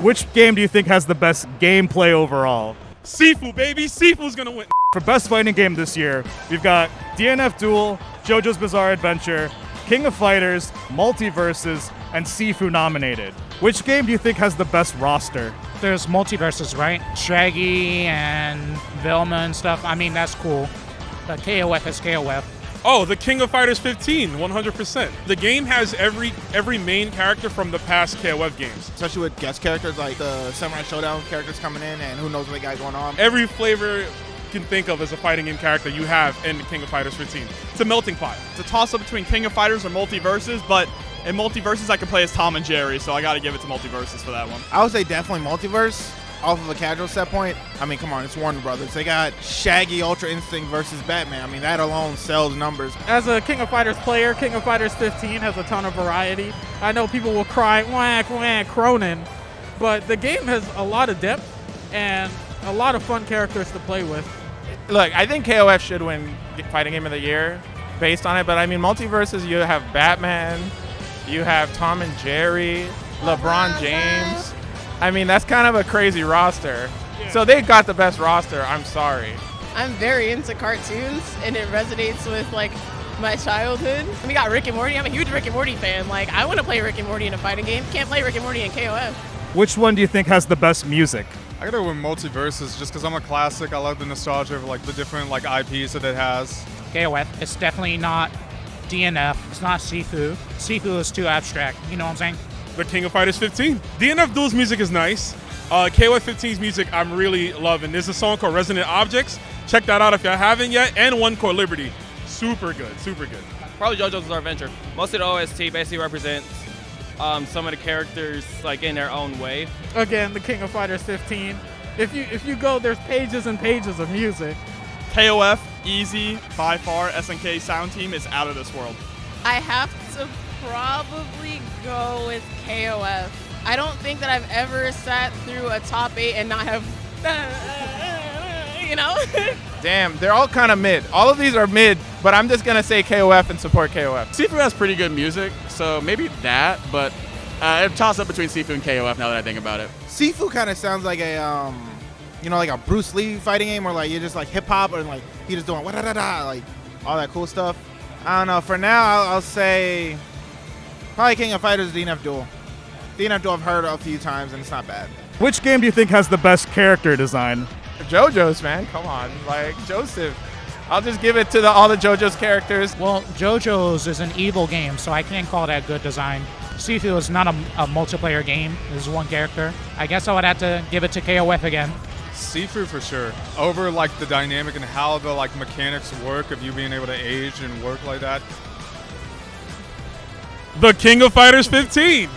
Which game do you think has the best gameplay overall? Sifu, baby. Sifu's gonna win. For best fighting game this year, we've got DNF Duel, Jojo's Bizarre Adventure, King of Fighters, Multiversus, and Sifu nominated. Which game do you think has the best roster? There's Multiversus, right? Shaggy and Velma and stuff. I mean, that's cool. But KOF is KOF. Oh, the King of Fighters 15, 100%. The game has every main character from the past KOF games. Especially with guest characters like the Samurai Showdown characters coming in, and who knows what they got going on. Every flavor you can think of as a fighting game character you have in the King of Fighters 15. It's a melting pot. It's a toss-up between King of Fighters or Multiversus, but in Multiversus I can play as Tom and Jerry, so I gotta give it to Multiversus for that one. I would say definitely Multiverse. Off of a casual set point, I mean, come on, it's Warner Brothers. They got Shaggy Ultra Instinct versus Batman. I mean, that alone sells numbers. As a King of Fighters player, King of Fighters 15 has a ton of variety. I know people will cry, whack, whack, Cronin, but the game has a lot of depth and a lot of fun characters to play with. Look, I think KOF should win Fighting Game of the Year based on it, but I mean, Multiverses, you have Batman, you have Tom and Jerry, LeBron James. I mean, that's kind of a crazy roster. Yeah. So they got the best roster, I'm sorry. I'm very into cartoons, and it resonates with, like, my childhood. We got Rick and Morty. I'm a huge Rick and Morty fan. Like, I want to play Rick and Morty in a fighting game. Can't play Rick and Morty in KOF. Which one do you think has the best music? I gotta go with Multiversus just because I'm a classic. I love the nostalgia of like the different like IPs that it has. KOF. It's definitely not DNF. It's not Sifu. Sifu is too abstract. You know what I'm saying? The King of Fighters 15. DNF Duel's music is nice. KOF 15's music I'm really loving. There's a song called Resonant Objects. Check that out if y'all haven't yet. And One Core Liberty. Super good, super good. Probably Jojo's Bizarre Adventure. Most of the OST basically represents some of the characters like in their own way. Again, the King of Fighters 15. If you go, there's pages and pages of music. KOF, easy, by far. SNK sound team is out of this world. I have to probably go with KOF. I don't think that I've ever sat through a top 8 and not have, you know? Damn, they're all kind of mid. All of these are mid, but I'm just going to say KOF and support KOF. Sifu has pretty good music, so maybe that, but a toss-up between Sifu and KOF now that I think about it. Sifu kind of sounds like a, you know, like a Bruce Lee fighting game where like you're just like hip-hop or like you're just doing wa-da-da-da, like all that cool stuff. I don't know. For now, I'll say probably King of Fighters DNF Duel. DNF Duel I've heard a few times, and it's not bad. Which game do you think has the best character design? Jojo's, man. Come on. Like, Joseph. I'll just give it to all the Jojo's characters. Well, Jojo's is an evil game, so I can't call that good design. Sifu is not a multiplayer game. There's one character. I guess I would have to give it to KOF again. Sifu for sure. Over like the dynamic and how the like mechanics work of you being able to age and work like that. The King of Fighters 15.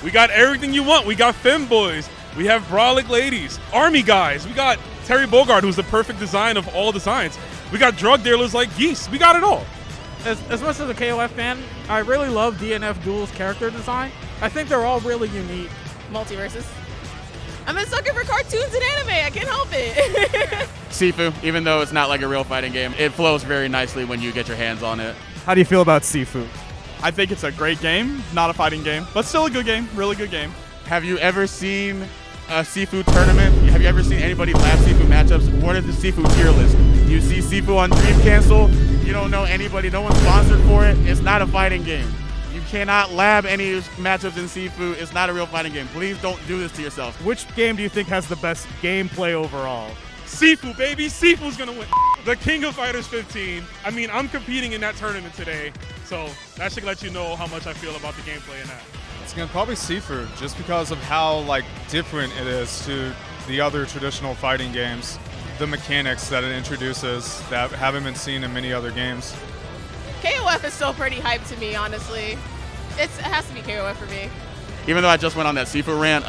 We got everything you want. We got femboys. We have brolic ladies, army guys. We got Terry Bogard, who's the perfect design of all designs. We got drug dealers like Geese. We got it all. As much as a KOF fan, I really love DNF Duel's character design. I think they're all really unique. Multiversus. I'm a sucker for cartoons and anime. I can't help it. Sifu, even though it's not like a real fighting game, it flows very nicely when you get your hands on it. How do you feel about Sifu? I think it's a great game, not a fighting game, but still a good game, really good game. Have you ever seen a Sifu tournament? Have you ever seen anybody lab Sifu matchups? What is the Sifu tier list? You see Sifu on Dream Cancel, you don't know anybody, no one's sponsored for it. It's not a fighting game. You cannot lab any matchups in Sifu. It's not a real fighting game. Please don't do this to yourself. Which game do you think has the best gameplay overall? Sifu, baby. Sifu's gonna win. The King of Fighters 15. I mean, I'm competing in that tournament today, so that should let you know how much I feel about the gameplay in that. It's gonna probably Sifu just because of how like different it is to the other traditional fighting games. The mechanics that it introduces that haven't been seen in many other games. KOF is still pretty hyped to me, honestly. It has to be KOF for me. Even though I just went on that Sifu rant,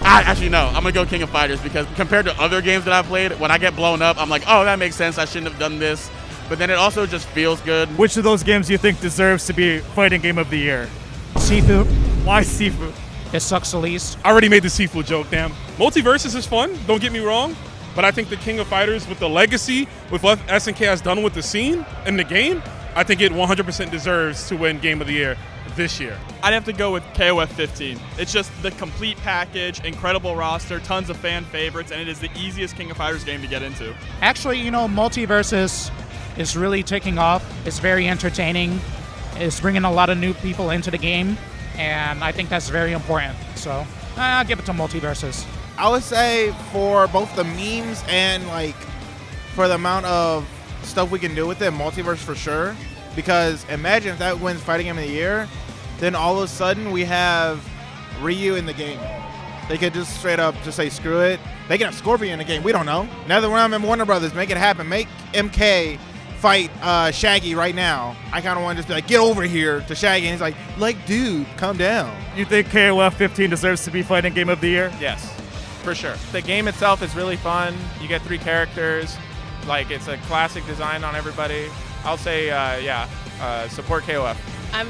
actually no, I'm gonna go King of Fighters because compared to other games that I've played, when I get blown up, I'm like, oh, that makes sense, I shouldn't have done this. But then it also just feels good. Which of those games do you think deserves to be Fighting Game of the Year? Sifu. Why Sifu? It sucks the least. I already made the Sifu joke, damn. Multiversus is fun, don't get me wrong, but I think the King of Fighters with the legacy, with what SNK has done with the scene and the game, I think it 100% deserves to win Game of the Year. this year? I'd have to go with KOF 15. It's just the complete package, incredible roster, tons of fan favorites, and it is the easiest King of Fighters game to get into. Actually, Multiversus is really taking off. It's very entertaining. It's bringing a lot of new people into the game, and I think that's very important. So I'll give it to Multiversus. I would say for both the memes and like for the amount of stuff we can do with it, Multiverse for sure. Because imagine if that wins Fighting Game of the Year, then all of a sudden we have Ryu in the game. They could just straight up just say screw it. They can have Scorpion in the game. We don't know. Now that we're on Warner Brothers, make it happen. Make MK fight Shaggy right now. I kind of want to just be like, get over here to Shaggy. And he's like, dude, calm down. You think KOF 15 deserves to be Fighting Game of the Year? Yes, for sure. The game itself is really fun. You get 3 characters. Like, it's a classic design on everybody. I'll say, support KOF. I'm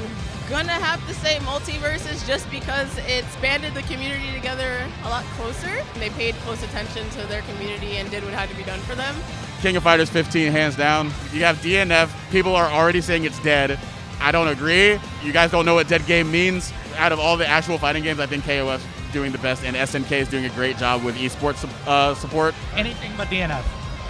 gonna have to say Multiversus just because it's banded the community together a lot closer. They paid close attention to their community and did what had to be done for them. King of Fighters 15, hands down. You have DNF. People are already saying it's dead. I don't agree. You guys don't know what dead game means. Out of all the actual fighting games, I think KOF's doing the best, and SNK is doing a great job with esports support. Anything but DNF.